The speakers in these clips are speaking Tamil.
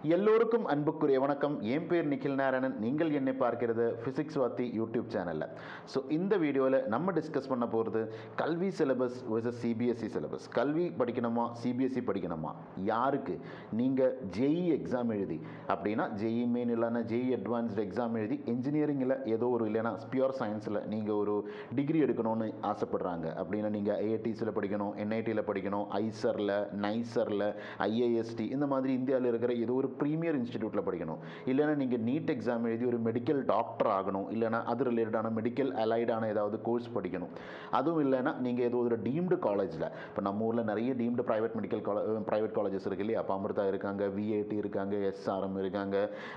எல்லோருக்கும் அன்புக்குரிய வணக்கம். என் பேர் நிখিল நாராயணன். நீங்கள் என்னை பார்க்கிறது ஃபிசிக்ஸ் வாத்தி யூடியூப் சேனலில். ஸோ இந்த வீடியோவில் நம்ம டிஸ்கஸ் பண்ண போகிறது கல்வி சிலபஸ் வர்சஸ் சிபிஎஸ்சி சிலபஸ். கல்வி படிக்கணுமா சிபிஎஸ்சி படிக்கணுமா? யாருக்கு? நீங்கள் ஜேஇ எக்ஸாம் எழுதி அப்படின்னா ஜேஇ மெயின் இல்லைன்னா ஜேஇ அட்வான்ஸ்டு எக்ஸாம் எழுதி இன்ஜினியரிங்கில் ஏதோ ஒரு இல்லைன்னா பியூர் சயின்ஸில் நீங்கள் ஒரு டிகிரி எடுக்கணும்னு ஆசைப்படுறாங்க அப்படின்னா நீங்கள் ஐஐடிஸில் படிக்கணும், என்ஐடியில் படிக்கணும், ஐசரில், நைசரில், ஐஏஎஸ்டி இந்த மாதிரி இந்தியாவில் இருக்கிற ஏதோ ஒரு ப்ரீமியர் இன்ஸ்டிடியூட்டில் படிக்கணும். இல்லைனா நீங்கள் நீட் எக்ஸாம் எழுதி ஒரு மெடிக்கல் டாக்டர் ஆகணும், இல்லைனா அது ரிலேட்டடான மெடிக்கல் அலைடான ஏதாவது கோர்ஸ் படிக்கணும். அதுவும் இல்லைனா நீங்கள் ஏதோ ஒரு டீம்டு காலேஜில், இப்போ நம்ம ஊரில் நிறைய டீம்டு ப்ரைவேட் காலேஜஸ் இருக்கு இல்லையா? அப்போ அமிர்தா இருக்காங்க, விஐடி இருக்காங்க, எஸ்ஆர்எம் இருக்காங்க,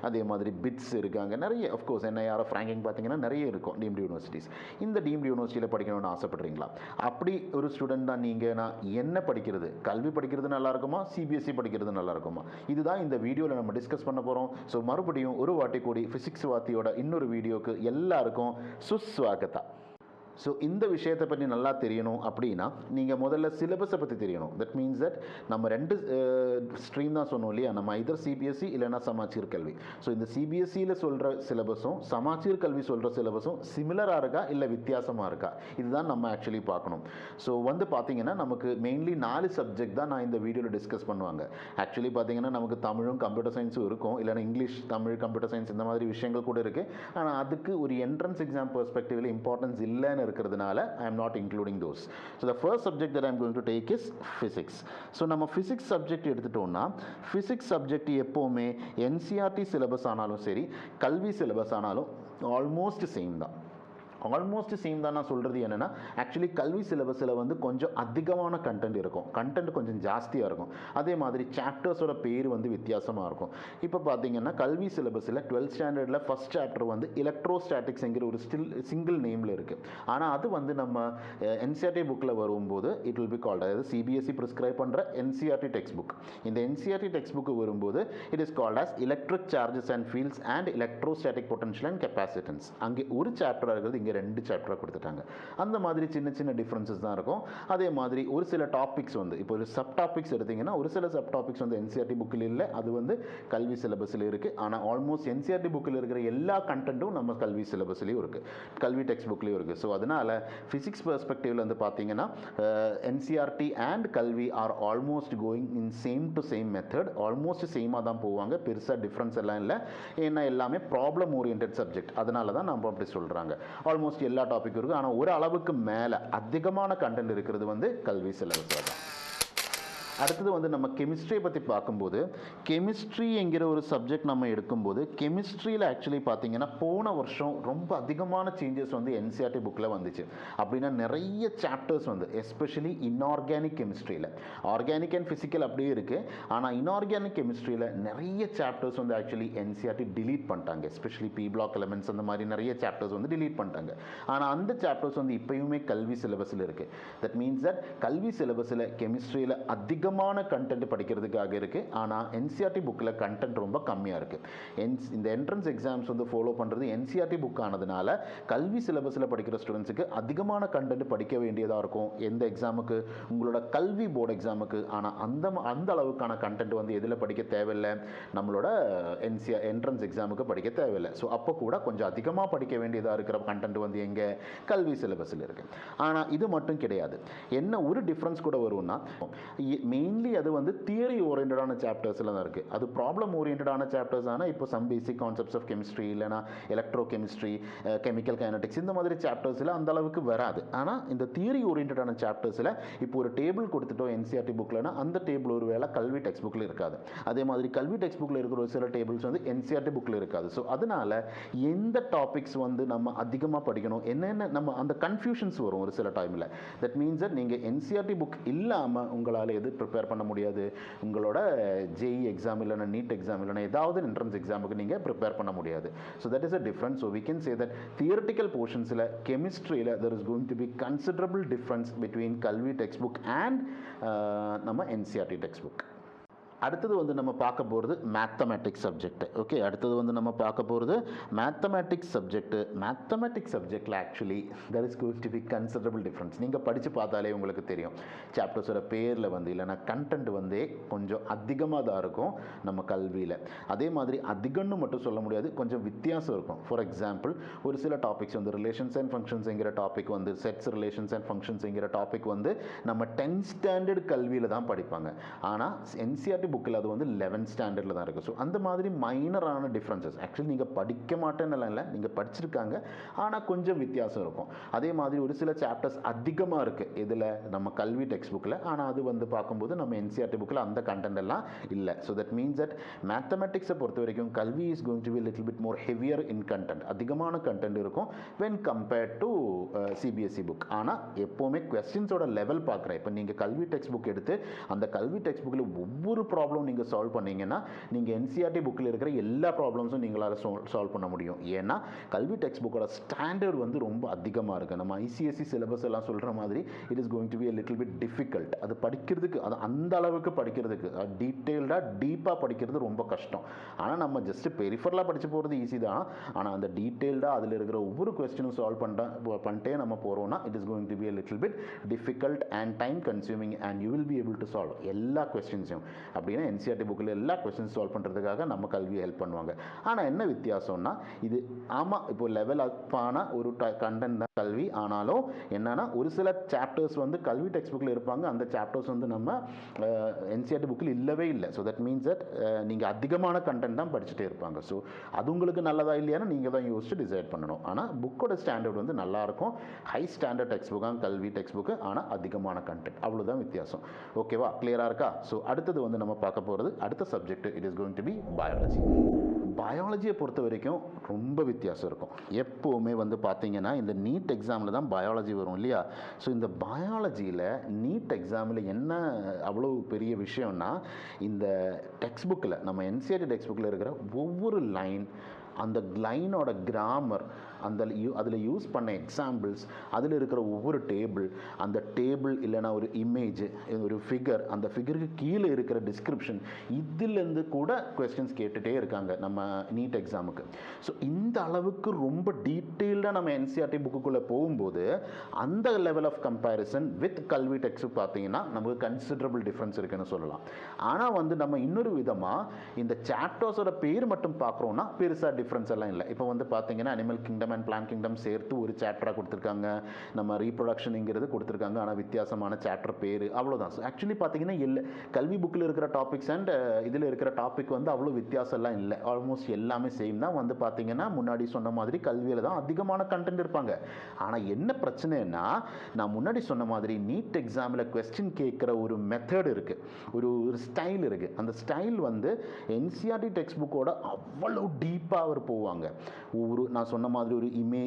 அதே மாதிரி பிட்ஸ் இருக்காங்க, நிறைய அஃப்கோர்ஸ் என்ஐஆர்எஃப் ரேங்கிங் பார்த்தீங்கன்னா நிறைய இருக்கும் டீம்டு யூனிவர்சிட்டிஸ். இந்த டீம்டு யூனிவர்சிட்டியில் படிக்கணும்னு ஆசைப்படுறீங்களா? அப்படி ஒரு ஸ்டூடெண்ட் தான் நீங்கள். நான் என்ன படிக்கிறது? கல்வி படிக்கிறது நல்லா இருக்குமா, சிபிஎஸ்சி படிக்கிறது நல்லா இருக்குமா? இதுதான் இந்த வீடியோவில் நம்ம டிஸ்கஸ் பண்ண போகிறோம். ஸோ மறுபடியும் ஒரு வாட்டி கூடி ஃபிசிக்ஸ் வாத்தியோட இன்னொரு வீடியோக்கு எல்லாருக்கும் சுஸ்வாகத்தா. ஸோ இந்த விஷயத்தை பற்றி நல்லா தெரியணும் அப்படின்னா நீங்கள் முதல்ல சிலபஸை பற்றி தெரியணும். தட் மீன்ஸ் தட் நம்ம ரெண்டு ஸ்ட்ரீம் தான் சொன்னோம் இல்லையா? நம்ம இதர் சிபிஎஸ்சி இல்லைனா சமாச்சீர் கல்வி. ஸோ இந்த சிபிஎஸ்சியில் சொல்கிற சிலபஸும் சமாச்சீர் கல்வி சொல்கிற சிலபஸும் சிமிலராக இருக்கா இல்லை வித்தியாசமாக இருக்கா? இதுதான் நம்ம ஆக்சுவலி பார்க்கணும். ஸோ பார்த்தீங்கன்னா நமக்கு மெயின்லி 4 சப்ஜெக்ட் தான் நான் இந்த வீடியோவில் டிஸ்கஸ் பண்ணுவாங்க. ஆக்சுவலி பார்த்தீங்கன்னா நமக்கு தமிழும் கம்ப்யூட்டர் சயின்ஸும் இருக்கும், இல்லைனா இங்கிலீஷ், தமிழ், கம்ப்யூட்டர் சயின்ஸ் இந்த மாதிரி விஷயங்கள் கூட இருக்குது. ஆனால் அதுக்கு ஒரு என்ட்ரன்ஸ் எக்ஸாம் பெர்ஸ்பெக்டிவில் இம்பார்ட்டன்ஸ் இல்லைன்னு இருக்கிறதுனால I am not including those. So the first subject that I am going to take is physics. So நம்ம physics subject எடுத்துட்டோம்னா physics subject எப்போவுமே என்சிஆர்டி சிலபஸ் ஆனாலும் சரி, கல்வி சிலபஸ் ஆனாலும் ஆல்மோஸ்ட் சேம் தான். ஆல்மோஸ்ட் சேம் தான். நான் சொல்கிறது என்னென்னா ஆக்சுவலி கல்வி சிலபஸில் கொஞ்சம் அதிகமான கண்டென்ட் இருக்கும், கண்டென்ட் கொஞ்சம் ஜாஸ்தியாக இருக்கும். அதே மாதிரி சாப்டர்ஸோட பேர் வித்தியாசமாக இருக்கும். இப்போ பார்த்தீங்கன்னா கல்வி சிலபஸில் 12th ஸ்டாண்டர்டில் ஃபஸ்ட் சாப்டர் எலக்ட்ரோஸ்டாட்டிக்ஸ்ங்கிற ஒரு சிங்கிள் நேமில் இருக்குது. ஆனால் அது நம்ம என்சிஆர்டி புக்கில் வரும்போது இட் வில் பி கால்ட், அதாவது சிபிஎஸ்சி ப்ரிஸ்கிரைப் பண்ணுற என்சிஆர்டி டெக்ஸ்ட் புக். இந்த என்சிஆர்டி டெக்ஸ்ட் புக்கு வரும்போது it is called as electric charges and fields and electrostatic potential and capacitance. அங்கே ஒரு சாப்டராக இருக்கிறது இங்கே 2 சாப்டராக கொடுத்துட்டாங்க. அந்த மாதிரி சின்ன சின்ன டிஃப்ரென்சஸ் தான் இருக்கும். அதே மாதிரி ஒரு சில டாபிக்ஸ் இப்போ ஒரு சப் டாபிக்ஸ் எடுத்தீங்கன்னா ஒரு சில சப் டாபிக்ஸ் என்சிஆர்டி புக்கில் இல்லை, அது கல்வி சிலபஸில் இருக்குது. ஆனால் ஆல்மோஸ்ட் என்சிஆர்டி புக்கில் இருக்கிற எல்லா கண்டென்ட்டும் நம்ம கல்வி சிலபஸ்லேயும் இருக்குது, கல்வி டெக்ஸ்ட் புக்லேயும் இருக்குது. ஸோ அதனால் ஃபிசிக்ஸ் பெர்ஸ்பெக்டிவில் பார்த்தீங்கன்னா என்சிஆர்டி அண்ட் கல்வி are almost going in same to same method. Almost சேமாக தான் போவாங்க, பெருசாக டிஃப்ரென்ஸ் எல்லாம் இல்லை. ஏன்னா எல்லாமே ப்ராப்ளம் ஓரியன்ட் சப்ஜெக்ட், அதனால தான் நம்ம அப்படி சொல்கிறாங்க. ஆல்மோஸ்ட் எல்லா டாபிக்கும் இருக்குது. ஆனால் ஒரு அளவுக்கு மேலே அதிகமான கண்டென்ட் இருக்கிறது கல்வி சிலபஸில் தான். அடுத்தது நம்ம கெமிஸ்ட்ரியை பற்றி பார்க்கும்போது, கெமிஸ்ட்ரி என்கிற ஒரு சப்ஜெக்ட் நம்ம எடுக்கும்போது கெமிஸ்ட்ரியில் ஆக்சுவலி பார்த்தீங்கன்னா போன வருஷம் ரொம்ப அதிகமான சேஞ்சஸ் என்சிஆர்டி புக்கில் வந்துச்சு. அப்படின்னா நிறைய சாப்டர்ஸ் எஸ்பெஷலி இன்ஆர்கானிக் கெமிஸ்ட்ரியில், ஆர்கானிக் அண்ட் ஃபிசிக்கல் அப்படியே இருக்குது. ஆனால் இன்ஆர்கானிக் கெமிஸ்ட்ரியில் நிறைய சாப்டர்ஸ் ஆக்சுவலி என்சிஆர்டி டிலீட் பண்ணிட்டாங்க. எஸ்பெஷலி பி பிளாக் எலமெண்ட்ஸ் அந்த மாதிரி நிறைய சாப்டர்ஸ் டிலீட் பண்ணிட்டாங்க. ஆனால் அந்த சாப்டர்ஸ் இப்பயுமே கல்வி சிலபஸில் இருக்குது. தட் மீன்ஸ் தட் கல்வி சிலபஸில் கெமிஸ்ட்ரியில் அதிகமான கண்டென்ட் படிக்கிறதுக்காக இருக்குது. ஆனால் என்சிஆர்டி புக்கில் கண்டென்ட் ரொம்ப கம்மியாக இருக்குது. இந்த என்ட்ரன்ஸ் எக்ஸாம்ஸ் ஃபாலோ பண்ணுறது என்சிஆர்டி புக் ஆனதுனால கல்வி சிலபஸில் படிக்கிற ஸ்டூடெண்ட்ஸுக்கு அதிகமான கண்டென்ட் படிக்க வேண்டியதாக இருக்கும் எந்த எக்ஸாமுக்கு, உங்களோட கல்வி போர்டு எக்ஸாமுக்கு. ஆனால் அந்த அளவுக்கான கண்டென்ட் எதில் படிக்க தேவையில்லை, நம்மளோட என்ட்ரன்ஸ் எக்ஸாமுக்கு படிக்க தேவையில்லை. ஸோ அப்போ கூட கொஞ்சம் அதிகமாக படிக்க வேண்டியதாக இருக்கிற கண்டென்ட் எங்கே, கல்வி சிலபஸில் இருக்குது. ஆனால் இது மட்டும் கிடையாது. என்ன ஒரு டிஃப்ரென்ஸ் கூட வரும்னா, மெயின்லி அது தியரி ஓரியன்டான சாப்டர்ஸில் தான் இருக்குது. அது ப்ராப்ளம் ஓரியன்டான சாப்டர்ஸ். ஆனால் இப்போ some basic concepts of chemistry இல்லைனா எலக்ட்ரோ கெமிஸ்ட்ரி, கெமிக்கல் கைனடிக்ஸ் இந்த மாதிரி சாப்டர்ஸில் அந்த அளவுக்கு வராது. ஆனால் இந்த தியரி ஓரியன்டான சாப்டர்ஸில் இப்போ ஒரு டேபிள் கொடுத்துட்டோம் என்சிஆர்டி புக்கில்னா அந்த டேபிள் ஒரு வேளை கல்வி டெக்ஸ்ட் புக்கில் இருக்காது. அதே மாதிரி கல்வி டெக்ஸ்ட் புக்கில் இருக்கிற ஒரு சில டேபிள்ஸ் என்சிஆர்டி புக்கில் இருக்காது. ஸோ அதனால் எந்த டாபிக்ஸ் நம்ம அதிகமாக படிக்கணும், என்னென்ன நம்ம அந்த கன்ஃபியூஷன்ஸ் வரும் ஒரு சில டைமில். தட் மீன்ஸ் நீங்கள் என்சிஆர்டி புக் இல்லாமல் உங்களால் எது ப்ரிப்பேர் பண்ண முடியாது. உங்களோட ஜேஇ எக்ஸாம் இல்லைனா நீட் எக்ஸாம் இல்லைனா ஏதாவது என்ட்ரன்ஸ் எக்ஸாமுக்கு நீங்கள் ப்ரிப்பேர் பண்ண முடியாது. So that is a difference. So we can say that theoretical போர்ஷன்ஸில் கெமிஸ்ட்ரியில் there is going to be considerable difference between Kalvi text book and நம்ம என்சிஆர்டி டெக்ஸ்ட் புக். அடுத்தது வந்து நம்ம பார்க்க போகிறது மேத்தமேட்டிக்ஸ் சப்ஜெக்ட். ஓகே, அடுத்தது வந்து நம்ம பார்க்க போகிறது மேத்தமேட்டிக்ஸ் சப்ஜெக்ட். மேத்தமேட்டிக்ஸ் சப்ஜெக்டில் actually there is going to be considerable difference. நீங்கள் படித்து பார்த்தாலே உங்களுக்கு தெரியும், சாப்டர்ஸோட பேரில் வந்து இல்லைனா கண்டென்ட் வந்து கொஞ்சம் அதிகமாக தான் இருக்கும் நம்ம கல்வியில். அதே மாதிரி அதிகம்னு மட்டும் சொல்ல முடியாது, கொஞ்சம் வித்தியாசம் இருக்கும். ஃபார் எக்ஸாம்பிள், ஒரு சில டாபிக்ஸ் வந்து ரிலேஷன்ஸ் அண்ட் ஃபங்க்ஷன்ஸுங்கிற டாபிக் வந்து, செட்ஸ் ரிலேஷன்ஸ் அண்ட் ஃபங்க்ஷன்ஸுங்கிற டாபிக் வந்து நம்ம 10th ஸ்டாண்டர்ட் கல்வியில் தான் படிப்பாங்க. ஆனால் என்சிஆர்டி புக்கில் அது வந்து 11th ஸ்டாண்டர்டில் தான் இருக்குது. ஸோ அந்த மாதிரி மைனரான டிஃப்ரென்சஸ். ஆக்சுவலி நீங்கள் படிக்க மாட்டேன்னு இல்லை, நீங்கள் படிச்சிருக்காங்க, ஆனால் கொஞ்சம் வித்தியாசம் இருக்கும். அதே மாதிரி ஒரு சில சாப்டர்ஸ் அதிகமாக இருக்குது இதில் நம்ம கல்வி டெக்ஸ்ட் புக்கில், ஆனால் அது வந்து பார்க்கும்போது நம்ம என்சிஆர்டி புக்கில் அந்த கண்டென்ட் எல்லாம் இல்லை. ஸோ தட் மீன்ஸ் தட் மேத்தமெட்டிக்ஸை பொறுத்த வரைக்கும் கல்வி is going to be little bit more heavier in content. அதிகமான கண்டென்ட் இருக்கும் when compared to CBSE book. ஆனால் எப்போவுமே கொஸ்டின்ஸோட லெவல் பார்க்குறேன். இப்போ நீங்கள் கல்வி டெக்ஸ்ட் புக் எடுத்து அந்த கல்வி டெக்ஸ்ட் புக்கில் ஒவ்வொரு ப்ராப்ளம் நீங்கள் சால்வ் பண்ணீங்கன்னா நீங்கள் என்சிஆர்டி புக்கில் இருக்கிற எல்லா ப்ராப்ளம்ஸும் நீங்களால் சால்வ் பண்ண முடியும். ஏன்னா கல்வி டெக்ஸ்ட் புக்கோட ஸ்டாண்டர்ட் வந்து ரொம்ப அதிகமாக இருக்குது. நம்ம ஐசிஎஸ்சி சிலபஸ் எல்லாம் சொல்கிற மாதிரி it is going to be a little bit difficult. அது படிக்கிறதுக்கு, அது அந்த அளவுக்கு படிக்கிறதுக்கு, டீட்டெயில்டாக டீப்பாக படிக்கிறது ரொம்ப கஷ்டம். ஆனால் நம்ம ஜஸ்ட் பெரிஃபரலாக படித்து போகிறது ஈஸி தான். ஆனால் அந்த டீட்டெயில்டாக அதில் இருக்கிற ஒவ்வொரு கொஸ்டினும் சால்வ் பண்ணிட்டே நம்ம போகிறோம்னா it is going to be a little bit difficult and time consuming and you will be able to solve எல்லா கொஸ்டின்ஸையும். அப்படின்னா என்சிஆர்டி புக்கில் எல்லா கொஸ்டின்ஸ் சால்வ் பண்ணுறதுக்காக நம்ம கல்வி ஹெல்ப் பண்ணுவாங்க. ஆனால் என்ன வித்தியாசம்னா, இது ஆமாம் இப்போ லெவல் அப்பான ஒரு கண்டென்ட் தான் கல்வி. ஆனாலும் என்னன்னா, ஒரு சில சாப்டர்ஸ் வந்து கல்வி டெக்ஸ்ட் புக்கில் இருப்பாங்க, அந்த சாப்டர்ஸ் வந்து நம்ம என்சிஆர்டி புக்கில் இல்லவே இல்லை. ஸோ தட் மீன்ஸ் தட் நீங்கள் அதிகமான கண்டென்ட் தான் படிச்சுட்டே இருப்பாங்க. ஸோ அது உங்களுக்கு நல்லதா இல்லையான்னு நீங்கள் தான் யோசிச்சு டிசைட் பண்ணணும். ஆனால் புக்கோட ஸ்டாண்டர்ட் வந்து நல்லாயிருக்கும். ஹை ஸ்டாண்டர்ட் டெக்ஸ்ட் புக்காக கல்வி டெக்ஸ்ட் புக்கு, ஆனால் அதிகமான கண்டென்ட், அவ்வளோதான் வித்தியாசம். ஓகேவா, கிளியராக இருக்கா? ஸோ அடுத்தது வந்து நம்ம பார்க்க போகிறது அடுத்த subject it is going to be biology. பயாலஜியை பொறுத்த வரைக்கும் ரொம்ப வித்தியாசம் இருக்கும். எப்போவுமே வந்து பார்த்தீங்கன்னா இந்த நீட் எக்ஸாமில் தான் பயாலஜி வரும் இல்லையா? ஸோ இந்த பயாலஜியில் நீட் எக்ஸாமில் என்ன அவ்வளோ பெரிய விஷயம்னா, இந்த டெக்ஸ்ட் புக்கில் நம்ம என்சிஆர்டி டெக்ஸ்ட் புக்கில் இருக்கிற ஒவ்வொரு லைன், அந்த லைனோட கிராமர், அந்த அதில் யூஸ் பண்ண எக்ஸாம்பிள்ஸ், அதில் இருக்கிற ஒவ்வொரு டேபிள், அந்த டேபிள் இல்லைனா ஒரு இமேஜ், ஒரு ஃபிகர், அந்த ஃபிகருக்கு கீழே இருக்கிற டிஸ்கிரிப்ஷன், இதிலேருந்து கூட கொஸ்டின்ஸ் கேட்டுகிட்டே இருக்காங்க நம்ம நீட் எக்ஸாமுக்கு. ஸோ இந்த அளவுக்கு ரொம்ப டீட்டெயில்டாக நம்ம என்சிஆர்டி புக்குக்குள்ளே போகும்போது அந்த லெவல் ஆஃப் கம்பேரிசன் வித் கல்வி டெக்ஸ்ட் பார்த்தீங்கன்னா நமக்கு கன்சிடரபிள் டிஃப்ரென்ஸ் இருக்குன்னு சொல்லலாம். ஆனால் வந்து நம்ம இன்னொரு விதமாக இந்த சாப்டர்ஸோட பேர் மட்டும் பார்க்குறோன்னா பெருசாக டிஃப்ரென்ஸ் எல்லாம் இல்லை. இப்போ வந்து பார்த்தீங்கன்னா animal kingdom and plant kingdom சேர்த்து ஒரு சாப்டராக கொடுத்துருக்காங்க, நம்ம ரீப்ரொடக்ஷனுங்கிறது கொடுத்துருக்காங்க, ஆனால் வித்தியாசமான சாப்டர் பேர், அவ்வளோதான். ஆக்சுவலி பார்த்தீங்கன்னா இல்லை, கல்வி புக்கில் இருக்கிற டாபிக்ஸ் அண்ட் இதில் இருக்கிற டாபிக் வந்து அவ்வளோ வித்தியாசம் எல்லாம் இல்லை. ஆல்மோஸ்ட் எல்லாமே சேம் தான். வந்து பார்த்தீங்கன்னா முன்னாடி சொன்ன மாதிரி கல்வியில் தான் அதிகமான கண்டென்ட் இருப்பாங்க. ஆனால் என்ன பிரச்சனைன்னா, நான் முன்னாடி சொன்ன மாதிரி நீட் எக்ஸாமில் கொஸ்டின் கேட்குற ஒரு மெத்தட் இருக்குது, ஒரு ஸ்டைல் இருக்குது. அந்த ஸ்டைல் வந்து என்சிஆர்டி டெக்ஸ்ட் புக்கோட அவ்வளோ டீப்பாக அவர் போவாங்க. நான் சொன்ன மாதிரி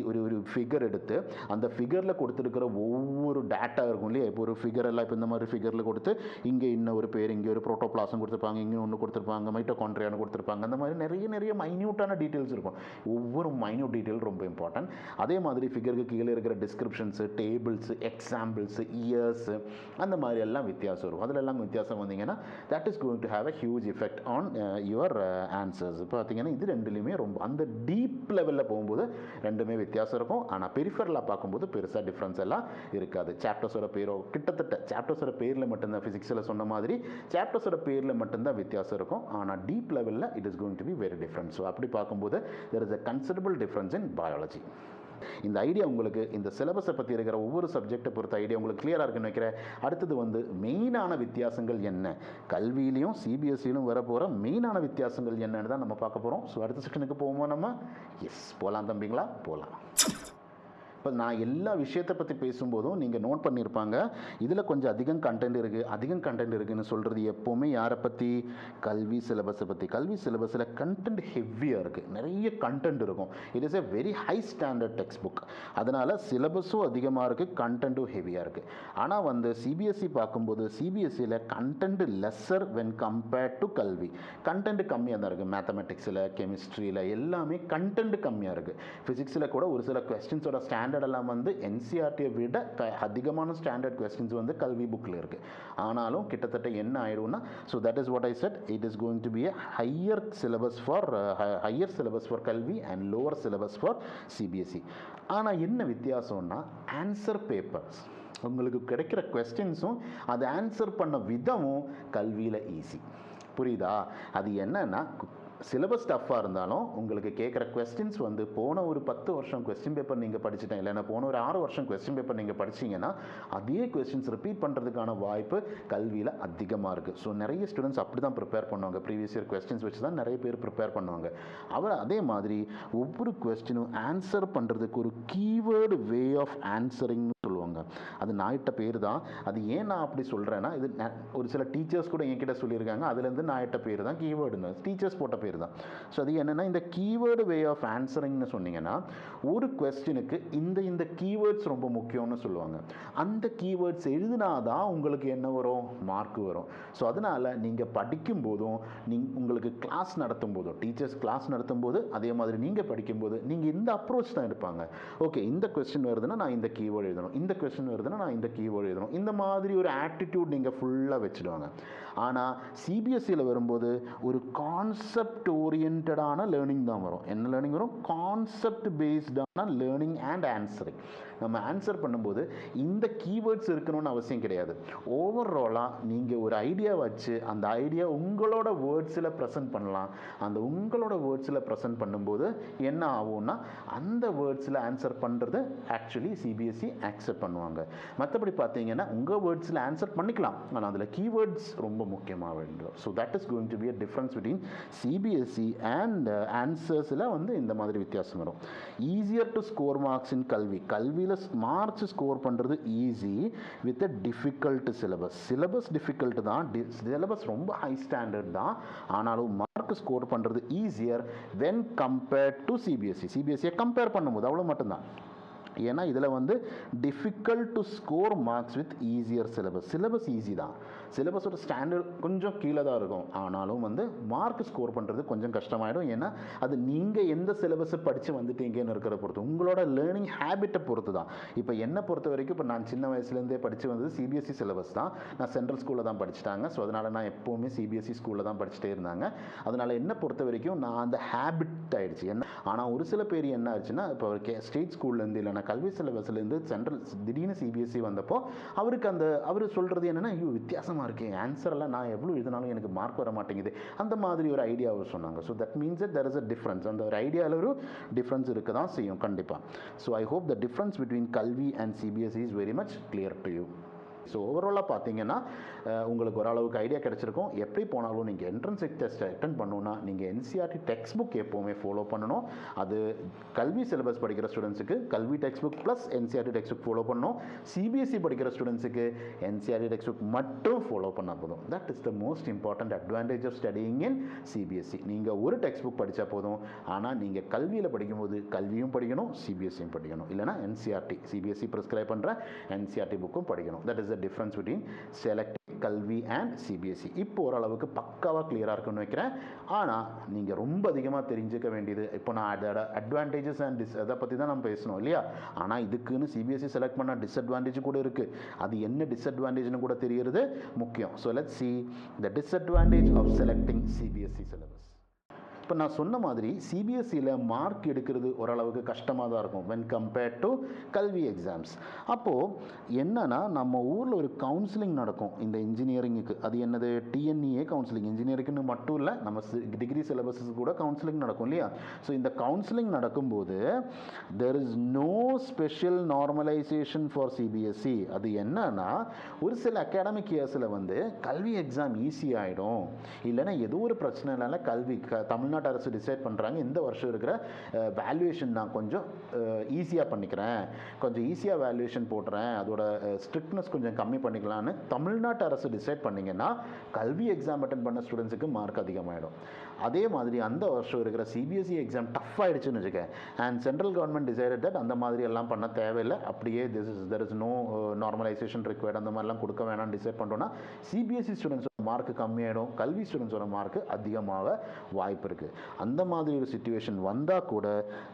ஒரு ஒரு ஃபிகர் எடுத்து அந்த ஃபிகரில் கொடுத்துருக்கிற ஒவ்வொரு டேட்டா இருக்கும் இல்லையா? இப்போ ஒரு ஃபிகர் எல்லாம் இப்போ இந்த மாதிரி ஃபிகரில் கொடுத்து இங்கே இன்னும் ஒரு பேர், இங்கே ஒரு புரோட்டோபிளாசம் கொடுத்துருப்பாங்க, இங்கே ஒன்று கொடுத்துருப்பாங்க, மைட்டோகாண்ட்ரியான்னு கொடுத்துருப்பாங்க. அந்த மாதிரி நிறைய மைன்யூட்டான டீட்டெயில்ஸ் இருக்கும். ஒவ்வொரு மைன்யூட் டீட்டெயில் ரொம்ப இம்பார்ட்டன்ட். அதே மாதிரி ஃபிகருக்கு கீழே இருக்கிற டிஸ்கிரிப்ஷன்ஸு, டேபிள்ஸு, எக்ஸாம்பிள்ஸு, இயர்ஸு, அந்த மாதிரி எல்லாம் வித்தியாசம் இருக்கும். அதில் எல்லாம் வித்தியாசம் வந்தீங்கன்னா that is going to have a huge effect on your answers. பார்த்தீங்கன்னா இது ரெண்டுலேயுமே ரொம்ப அந்த டீப் லெவலில் போகும்போது ரெண்டுமே வித்தியாசம் இருக்கும். ஆனால் பெரிஃபரலாக பார்க்கும்போது பெருசாக டிஃப்ரென்ஸ் எல்லாம் இருக்காது. சாப்டர்ஸோட பேரோ கிட்டத்தட்ட சாப்டர்ஸோட பேரில் மட்டும்தான், ஃபிசிக்ஸில் சொன்ன மாதிரி சாப்டர்ஸோட பேரில் மட்டும்தான் வித்தியாசம் இருக்கும். ஆனால் டீப் லெவலில் it is going to be very different. So அப்படி பார்க்கும்போது there is a considerable difference in biology. இந்த ஐடியா உங்களுக்கு, இந்த சிலபஸை பற்றி இருக்கிற ஒவ்வொரு சப்ஜெக்டை பொறுத்த ஐடியா உங்களுக்கு கிளியராக இருக்குன்னு வைக்கிறேன். அடுத்தது வந்து மெயினான வித்தியாசங்கள் என்ன, கல்வியிலையும் சிபிஎஸ்சியிலும் வர போகிற மெயினான வித்தியாசங்கள் என்னன்னு தான் நம்ம பார்க்க போகிறோம். ஸோ அடுத்த செக்ஷனுக்கு போவோமா நம்ம? எஸ், போகலாம் தம்பிங்களா, போகலாம். இப்போ நான் எல்லா விஷயத்தை பற்றி பேசும்போதும் நீங்கள் நோட் பண்ணியிருப்பாங்க, இதில் கொஞ்சம் அதிகம் கண்டென்ட் இருக்குதுன்னு சொல்கிறது எப்போவுமே யாரை பற்றி? கல்வி சிலபஸை பற்றி. கல்வி சிலபஸில் கண்டென்ட் ஹெவியாக இருக்குது, நிறைய கண்டென்ட் இருக்கும். It is a very high standard text book. அதனால் சிலபஸும் அதிகமாக இருக்குது, கண்டென்ட்டும் ஹெவியாக இருக்குது. ஆனால் வந்து சிபிஎஸ்சி பார்க்கும்போது சிபிஎஸ்சியில் content lesser when compared to Kalvi. Content கம்மியாக தான் இருக்குது. மேத்தமெட்டிக்ஸில், கெமிஸ்ட்ரியில் எல்லாமே கண்டென்ட் கம்மியாக இருக்குது. ஃபிசிக்ஸில் கூட ஒரு சில கொஸ்டின்ஸோட ஸ்டாண்டர்ட் ஸ்டாண்டர்ட் எல்லாம் வந்து என்சிஆர்டியை விட அதிகமான ஸ்டாண்டர்ட் கொஸ்டின்ஸ் வந்து கல்வி புக்கில் இருக்குது. ஆனாலும் கிட்டத்தட்ட என்ன ஆயிடும்னா, so that is what I said, it is going to be a higher syllabus for Kalvi and lower syllabus for CBSE. ஆனால் என்ன வித்தியாசம்னா, ஆன்சர் பேப்பர்ஸ் உங்களுக்கு கிடைக்கிற கொஸ்டின்ஸும் அது ஆன்சர் பண்ண விதமும் கல்வியில் ஈஸி. புரியுதா? அது என்னன்னா, சிலபஸ் டஃப்பாக இருந்தாலும் உங்களுக்கு கேட்குற கொஸ்டின்ஸ் வந்து போன ஒரு 10 வருஷம் கொஸ்டின் பேப்பர் நீங்கள் படிச்சுட்டேன், இல்லைன்னா போன ஒரு 6 வருஷம் கொஸ்டின் பேப்பர் நீங்கள் படிச்சிங்கன்னா அதே கொஸ்டின்ஸ் ரிப்பீட் பண்ணுறதுக்கான வாய்ப்பு கல்வியில் அதிகமாக இருக்குது. ஸோ நிறைய ஸ்டூடெண்ட்ஸ் அப்படி தான் ப்ரிப்பேர் பண்ணுவாங்க. ப்ரீவியஸ் இயர் கொஸ்டின்ஸ் வச்சு தான் நிறைய பேர் ப்ரிப்பேர் பண்ணுவாங்க. அதே மாதிரி ஒவ்வொரு கொஸ்டினும் ஆன்சர் பண்ணுறதுக்கு ஒரு கீவேர்டு வே ஆஃப் ஆன்சரிங் சொல்லுவாங்க. அது நாயிட்ட பேர் தான். அது ஏன் நான் அப்படி சொல்கிறேன்னா, இது ஒரு சில டீச்சர்ஸ் கூட என்கிட்ட சொல்லியிருக்காங்க, அதுலேருந்து நாயிட்ட பேர் தான் கீவேர்டுன்னு, டீச்சர்ஸ் போட்ட பேர் தான். ஸோ அது என்னென்னா, இந்த கீவேர்டு வே ஆஃப் ஆன்சரிங்னு சொன்னீங்கன்னா, ஒரு கொஸ்டினுக்கு இந்த கீவேர்ட்ஸ் ரொம்ப முக்கியம்னு சொல்லுவாங்க. அந்த கீவேர்ட்ஸ் எழுதினாதான் உங்களுக்கு என்ன வரும், மார்க் வரும். ஸோ அதனால் நீங்கள் படிக்கும் போதும் உங்களுக்கு கிளாஸ் நடத்தும் போதும், டீச்சர்ஸ் கிளாஸ் நடத்தும் போது, அதே மாதிரி நீங்கள் படிக்கும்போது நீங்கள் இந்த அப்ரோச் தான் எடுப்பாங்க. ஓகே, இந்த கொஸ்டின் வருதுன்னா நான் இந்த கீவேர்டு எழுதணும், இந்த கொஸ்டின் வருதுன்னா நான் இந்த கீவேர்டு எழுதணும், இந்த மாதிரி ஒரு ஆட்டிடியூட் நீங்கள் ஃபுல்லாக வச்சுடுவாங்க. ஆனால் சிபிஎஸ்சியில் வரும்போது ஒரு கான்செப்ட் ஓரியன்டான லேர்னிங் தான் வரும். என்ன லேர்னிங் வரும்? கான்செப்ட் பேஸ்டான லேர்னிங் அண்ட் ஆன்சரிங். நம்ம ஆன்சர் பண்ணும்போது இந்த கீவேர்ட்ஸ் இருக்கணும்னு அவசியம் கிடையாது. ஓவராலாக நீங்கள் ஒரு ஐடியா வச்சு அந்த ஐடியா உங்களோட வேர்ட்ஸில் ப்ரெசென்ட் பண்ணலாம். அந்த உங்களோட வேர்ட்ஸில் ப்ரெசென்ட் பண்ணும்போது என்ன ஆகும்னா, அந்த வேர்ட்ஸில் ஆன்சர் பண்ணுறது ஆக்சுவலி சிபிஎஸ்சி ஆக்செப்ட் பண்ணுவாங்க. மற்றபடி பார்த்தீங்கன்னா உங்கள் வேர்ட்ஸில் ஆன்சர் பண்ணிக்கலாம், ஆனால் அதில் கீவேர்ட்ஸ் ரொம்ப முக்கியமாக வேண்டும். So that is going to be a difference between CBSE and ஆன்சர்ஸில் வந்து இந்த மாதிரி வித்தியாசம் வரும். Easier to score marks in கல்வியில் மார்க்ஸ் ஸ்கோர் பண்ணுறது easy with a difficult syllabus difficult தான், சிலபஸ் ரொம்ப ஹை ஸ்டாண்டர்ட் தான். ஆனாலும் மார்க் ஸ்கோர் பண்ணுறது ஈஸியர் வென் கம்பேர்ட் டு சிபிஎஸ்சியை கம்பேர் பண்ணும்போது அவ்வளோ மட்டும்தான். ஏன்னா இதில் வந்து difficult to score marks with easier syllabus easy தான். சிலபஸோட ஸ்டாண்டர்ட் கொஞ்சம் கீழே தான் இருக்கும். ஆனாலும் வந்து மார்க் ஸ்கோர் பண்ணுறது கொஞ்சம் கஷ்டமாயிடும். ஏன்னா அது நீங்கள் எந்த சிலபஸை படித்து வந்துட்டீங்கன்னு இருக்கிறத பொறுத்து, உங்களோட லேர்னிங் ஹேபிட்டை பொறுத்து தான். இப்போ என்னை பொறுத்த வரைக்கும், இப்போ நான் சின்ன வயசுலேருந்தே படித்து வந்தது சிபிஎஸ்சி சிலபஸ் தான். நான் சென்ட்ரல் ஸ்கூலில் தான் படிச்சுட்டாங்க. ஸோ அதனால் நான் எப்போவுமே சிபிஎஸ்சி ஸ்கூலில் தான் படிச்சுட்டே இருந்தாங்க. அதனால் என்னை பொறுத்த வரைக்கும் நான் அந்த ஹேபிட் ஆகிடுச்சு. என்ன ஆனால் ஒரு சில பேர் என்ன ஆச்சுன்னா, இப்போ ஸ்டேட் ஸ்கூல்லேருந்து இல்லைனா கல்வி சிலபஸ்லேருந்து சென்ட்ரல் திடீர்னு சிபிஎஸ்சி வந்தப்போ அவர் சொல்கிறது என்னென்னா, ஐயோ வித்தியாசமாக இருக்கேன், ஆன்சரெல்லாம் நான் எவ்வளோ எழுதினாலும் எனக்கு மார்க் வர மாட்டேங்குது, அந்த மாதிரி ஒரு ஐடியா அவர் சொன்னாங்க. So that means that there is a difference. அந்த ஒரு ஐடியாவில் ஒரு டிஃப்ரென்ஸ் இருக்க தான் செய்யும் கண்டிப்பாக. So I hope the difference between Kalvi and CBSE is very much clear to you. So ஓவராலாக பார்த்தீங்கன்னா உங்களுக்கு ஓரளவுக்கு ஐடியா கிடச்சிருக்கும். எப்படி போனாலும் நீங்கள் என்ட்ரன்ஸ் டெஸ்ட் அட்டென்ட் பண்ணணுன்னா நீங்கள் என்சிஆர்டி டெக்ஸ்ட் புக் எப்போவுமே ஃபாலோ பண்ணணும். அது கல்வி சிலபஸ் படிக்கிற ஸ்டூடெண்ட்ஸுக்கு கல்வி text book plus NCERT text book follow பண்ணணும். சிபிஎஸ்சி படிக்கிற ஸ்டூடெண்ட்ஸுக்கு என்சிஆர்டி டெக்ஸ்ட் புக் மட்டும் ஃபாலோ பண்ணால் போதும். That is the most important advantage of studying in CBSE. நீங்கள் ஒரு டெக்ஸ்ட் புக் படித்தா போதும். ஆனால் நீங்கள் கல்வியில் படிக்கும்போது கல்வியும் படிக்கணும், சிபிஎஸ்சியும் படிக்கணும். இல்லைனா என்சிஆர்டி சிபிஎஸ்சி ப்ரிஸ்கிரைப் பண்ணுற என்சிஆர்டி புக்கும் படிக்கணும். That is the difference between select கல்வி அண்ட் சிபிஎஸ்சி. இப்போ ஓரளவுக்கு பக்காவாக கிளியராக இருக்குன்னு வைக்கிறேன். ஆனால் நீங்கள் ரொம்ப அதிகமாக தெரிஞ்சுக்க வேண்டியது, இப்போ நான் அதோட அட்வான்டேஜஸ் அண்ட் அதை பற்றி தான் நம்ம பேசணும் இல்லையா. ஆனால் இதுக்குன்னு சிபிஎஸ்சி செலக்ட் பண்ண டிஸ்அட்வான்டேஜ் கூட இருக்குது. அது என்ன டிஸ்அட்வான்டேஜ்னு கூட தெரியறது முக்கியம். So let's see the disadvantage of selecting CBSE syllabus. இப்போ நான் சொன்ன மாதிரி சிபிஎஸ்சியில் மார்க் எடுக்கிறது ஓரளவுக்கு கஷ்டமாக தான் இருக்கும் when compared to கல்வி எக்ஸாம்ஸ். அப்போது என்னன்னா, நம்ம ஊரில் ஒரு கவுன்சிலிங் நடக்கும் இந்த இன்ஜினியரிங்குக்கு. அது என்னது, டிஎன்இஏ கவுன்சிலிங். இன்ஜினியரிங்னு மட்டும் இல்லை, நம்ம டிகிரி சிலபஸஸ் கூட கவுன்சிலிங் நடக்கும் இல்லையா. ஸோ இந்த கவுன்சிலிங் நடக்கும்போது there is no special normalization for CBSE. அது என்னன்னா, ஒரு சில அகாடமிக் இயர்ஸில் வந்து கல்வி எக்ஸாம் ஈஸி ஆகிடும், இல்லைன்னா ஏதோ ஒரு பிரச்சனை இல்லைனா கல்வி தமிழ்நாடு அரசு டிசைட் பண்ணுறாங்க இந்த வருஷம் இருக்கிற வேல்யூவேஷன் நான் கொஞ்சம் ஈஸியாக பண்ணிக்கிறேன், கொஞ்சம் ஈஸியாக வேல்யூவேஷன் போடுறேன், அதோட ஸ்ட்ரிக்ட்னஸ் கொஞ்சம் கம்மி பண்ணிக்கலான்னு தமிழ்நாட்டு அரசு டிசைட் பண்ணிங்கன்னா கல்வி எக்ஸாம் அட்டென்ட் பண்ண ஸ்டூடெண்ட்ஸுக்கு மார்க் அதிகமாகிடும். அதே மாதிரி அந்த வருஷம் இருக்கிற சிபிஎஸ்சி எக்ஸாம் டஃப் ஆகிடுச்சுன்னு வச்சுக்க, and central government decided that அந்த மாதிரி எல்லாம் பண்ண தேவையில்லை, அப்படியே there is no normalisation required, அந்த மாதிரிலாம் கொடுக்க வேணாம்னு டிசைட் பண்ணுறோன்னா சிபிஎஸ்சி ஸ்டூடெண்ட்ஸோட மார்க் கம்மியாகிடும், கல்வி ஸ்டூடெண்ட்ஸோட மார்க் அதிகமாக வாய்ப்பு இருக்குது. இருக்குது. அந்த மாதிரி ஒரு சுச்சுவேஷன் வந்தால் கூட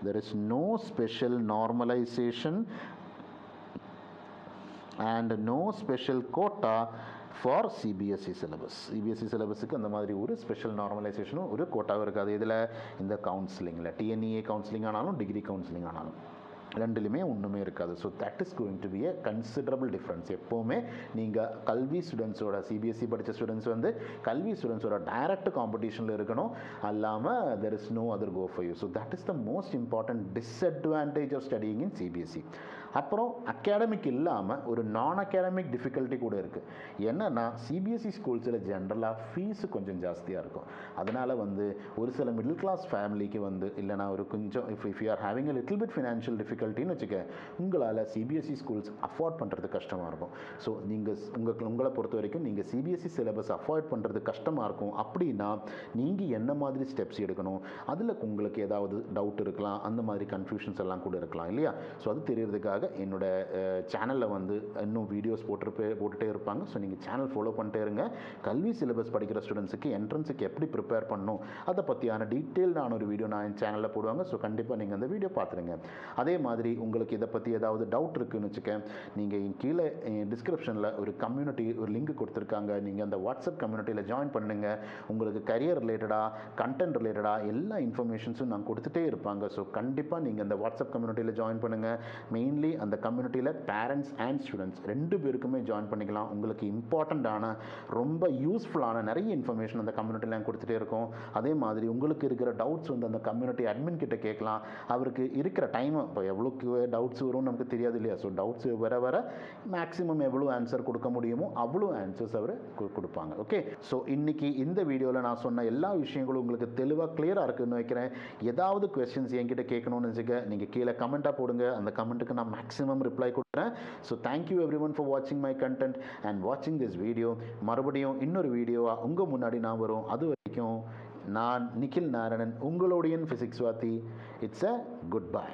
there is no special normalization and no special quota for CBSE syllabus. CBSE சிலபஸுக்கு அந்த மாதிரி ஒரு ஸ்பெஷல் நார்மலைசேஷனும் ஒரு கோட்டாவும் இருக்காது. இதில் இந்த கவுன்சிலிங்கில் டிஎன்இஏ கவுன்சிலிங் ஆனாலும் டிகிரி கவுன்சிலிங் ஆனாலும் ரெண்டுலையுமே ஒன்றுமே இருக்காது. So that is going to B a considerable difference. எப்போவுமே நீங்கள் கல்வி ஸ்டூடெண்ட்ஸோட சிபிஎஸ்சி படித்த ஸ்டூடெண்ட்ஸ் வந்து கல்வி ஸ்டூடெண்ட்ஸோட டைரக்ட் காம்படிஷனில் இருக்கணும், அல்லாமல் there is no other go for you. So that is the most important disadvantage of studying in CBSE. அப்புறம் அகாடமிக் இல்லாமல் ஒரு நான் அகாடமிக் டிஃபிகல்ட்டி கூட இருக்குது. என்னென்னா சிபிஎஸ்சி ஸ்கூல்ஸில் ஜென்ரலாக ஃபீஸு கொஞ்சம் ஜாஸ்தியாக இருக்கும். அதனால் வந்து ஒரு சில மிடில் கிளாஸ் ஃபேமிலிக்கு வந்து இல்லைனா ஒரு கொஞ்சம் if you are having a little bit financial டிஃபிகல்ட்டின்னு வச்சுக்க, உங்களால் சிபிஎஸ்சி ஸ்கூல்ஸ் அஃபோர்ட் பண்ணுறது கஷ்டமாக இருக்கும். ஸோ நீங்கள் உங்களை பொறுத்த வரைக்கும் நீங்கள் சிபிஎஸ்சி சிலபஸ் அஃபோர்ட் பண்ணுறது கஷ்டமாக இருக்கும். அப்படின்னா நீங்கள் என்ன மாதிரி ஸ்டெப்ஸ் எடுக்கணும், அதில் உங்களுக்கு ஏதாவது டவுட் இருக்கலாம், அந்த மாதிரி கன்ஃபியூஷன்ஸ் எல்லாம் கூட இருக்கலாம் இல்லையா? ஸோ அது தெரியறதுக்காக என்னோட சேனலில் வந்து இன்னும் வீடியோஸ் போட்டுகிட்டே இருப்பாங்க. ஸோ நீங்கள் சேனல் ஃபாலோ பண்ணிட்டே இருங்க. கல்வி சிலபஸ் படிக்கிற ஸ்டூடெண்ட்ஸுக்கு என்ட்ரன்ஸுக்கு எப்படி ப்ரிப்பேர் பண்ணணும் அதை பற்றியான டீட்டெயில்டான ஒரு வீடியோ நான் என் சேனலில் போடுவாங்க. ஸோ கண்டிப்பாக நீங்கள் அந்த வீடியோ பார்த்துருங்க. அதே மாதிரி உங்களுக்கு இதை பற்றி ஏதாவது டவுட் இருக்குதுன்னு வச்சுக்க, நீங்கள் கீழே டிஸ்கிரிப்ஷனில் ஒரு கம்யூனிட்டி ஒரு லிங்க் கொடுத்துருக்காங்க. நீங்கள் அந்த வாட்ஸ்அப் கம்யூனிட்டியில் ஜாயின் பண்ணுங்கள். உங்களுக்கு கரியர் ரிலேட்டடாக கண்டென்ட் ரிலேட்டடாக எல்லா இன்ஃபர்மேஷன்ஸும் நான் கொடுத்துட்டே இருப்பாங்க. ஸோ கண்டிப்பாக நீங்கள் அந்த வாட்ஸ்அப் கம்யூனிட்டியில் ஜாயின் பண்ணுங்கள். மெயின்லி அந்த கம்யூனிட்டியில் பேரண்ட்ஸ் அண்ட் ஸ்டூடெண்ட்ஸ் ரெண்டு பேருக்குமே ஜாயின் பண்ணிக்கலாம். உங்களுக்கு இம்பார்ட்டண்ட்டான ரொம்ப யூஸ்ஃபுல்லான நிறைய இன்ஃபர்மேஷன் அந்த கம்யூனிட்டியில் நான் கொடுத்துட்டே இருக்கோம். அதே மாதிரி உங்களுக்கு இருக்கிற டவுட்ஸ் வந்து அந்த கம்யூனிட்டி அட்மின் கிட்ட கேட்கலாம். அவருக்கு இருக்கிற டைம் இப்போ எவ்வளோக்கு டவுட்ஸ் வரும்னு நமக்கு தெரியாது இல்லையா? ஸோ டவுட்ஸ் வர மேக்ஸிமம் எவ்வளோ ஆன்சர் கொடுக்க முடியுமோ அவ்வளோ ஆன்சர்ஸ் அவர் கொடுப்பாங்க. ஓகே, ஸோ இன்னைக்கு இந்த வீடியோவில் நான் சொன்ன எல்லா விஷயங்களும் உங்களுக்கு தெளிவாக கிளியராக இருக்குன்னு வைக்கிறேன். ஏதாவது கொஸ்டின்ஸ் என்கிட்ட கேட்கணும்னு வச்சுக்க நீங்கள் கீழே கமெண்ட்டாக போடுங்க. அந்த கமெண்ட்டுக்கு நான் மேக்ஸிமம் ரிப்ளை கொடுக்குறேன். ஸோ தேங்க்யூ எவ்ரிவன் ஃபார் வாட்சிங் மை கண்டென்ட் அண்ட் வாட்சிங் திஸ் வீடியோ. மறுபடியும் இன்னொரு வீடியோவாக உங்கள் முன்னாடி நான் வரும். அது வரைக்கும் நான் நிகில் நாராயணன், உங்களுடைய physics Vaathi. It's a good bye.